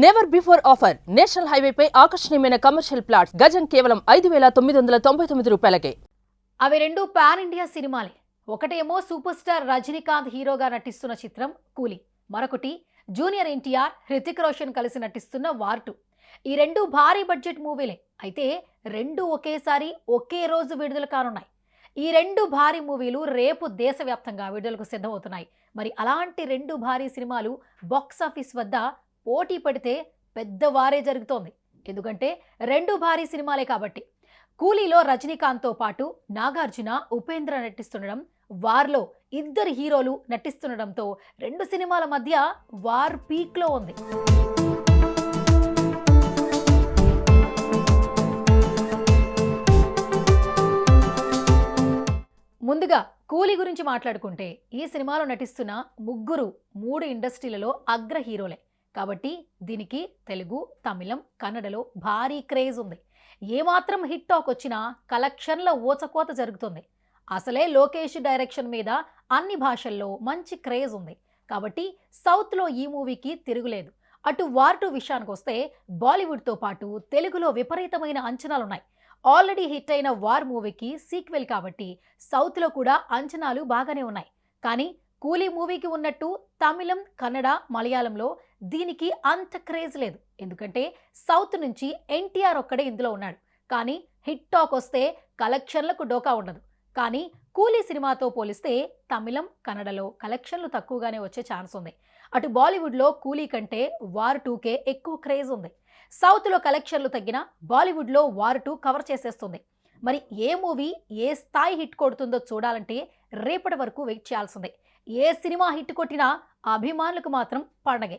Never before offer national హైవేపై ఆకర్షణీయమైన commercial plots గజం కేవలం 5,999 రూపాయలకే. అవి రెండు పాన్ ఇండియా సినిమాలే. ఒకటేమో సూపర్ స్టార్ రజనీకాంత్ హీరోగా నటిస్తున్న చిత్రం కూలీ, మరొకటి జూనియర్ ఎన్టీఆర్, హృతిక్ రోషన్ కలిసి నటిస్తున్న వార్ 2. ఈ రెండు భారీ బడ్జెట్ మూవీలే. అయితే రెండు ఒకేసారి ఒకే రోజు విడుదల కానున్నాయి. ఈ రెండు భారీ మూవీలు రేపు దేశవ్యాప్తంగా విడుదలకు సిద్ధమవుతున్నాయి. మరి అలాంటి రెండు భారీ సినిమాలు బాక్సాఫీస్ వద్ద పోటీ పడితే పెద్దవారే జరుగుతోంది. ఎందుకంటే రెండు భారీ సినిమాలే కాబట్టి. కూలీలో రజనీకాంత్తో పాటు నాగార్జున, ఉపేంద్ర నటిస్తుండడం, వార్లో ఇద్దరు హీరోలు నటిస్తుండడంతో రెండు సినిమాల మధ్య వార్ పీక్లో ఉంది. ముందుగా కూలీ గురించి మాట్లాడుకుంటే ఈ సినిమాలో నటిస్తున్న ముగ్గురు 3 ఇండస్ట్రీలలో అగ్ర హీరోలే కాబట్టి దీనికి తెలుగు, తమిళం, కన్నడలో భారీ క్రేజ్ ఉంది. ఏమాత్రం హిట్ టాక్ వచ్చినా కలెక్షన్ల ఊచకోత జరుగుతుంది. అసలే లోకేష్ డైరెక్షన్ మీద అన్ని భాషల్లో మంచి క్రేజ్ ఉంది కాబట్టి సౌత్లో ఈ మూవీకి తిరుగులేదు. అటు వార్ 2 విషయానికి వస్తే బాలీవుడ్తో పాటు తెలుగులో విపరీతమైన అంచనాలున్నాయి. ఆల్రెడీ హిట్ అయిన వార్ మూవీకి సీక్వెల్ కాబట్టి సౌత్లో కూడా అంచనాలు బాగానే ఉన్నాయి. కానీ కూలీ మూవీకి ఉన్నట్టు తమిళం, కన్నడ, మలయాళంలో దీనికి అంత క్రేజ్ లేదు. ఎందుకంటే సౌత్ నుంచి ఎన్టీఆర్ ఒక్కడే ఇందులో ఉన్నాడు. కానీ హిట్ టాక్ వస్తే కలెక్షన్లకు డోకా ఉండదు. కానీ కూలీ సినిమాతో పోలిస్తే తమిళం, కన్నడలో కలెక్షన్లు తక్కువగానే వచ్చే ఛాన్స్ ఉంది. అటు బాలీవుడ్లో కూలీ కంటే వార్ 2కే ఎక్కువ క్రేజ్ ఉంది. సౌత్లో కలెక్షన్లు తగ్గినా బాలీవుడ్లో వార్ 2 కవర్ చేసేస్తుంది. మరి ఏ మూవీ ఏ స్థాయి హిట్ కొడుతుందో చూడాలంటే రేపటి వరకు వెయిట్ చేయాల్సిందే. ఏ సినిమా హిట్ కొట్టినా అభిమానులకు మాత్రం పండగే.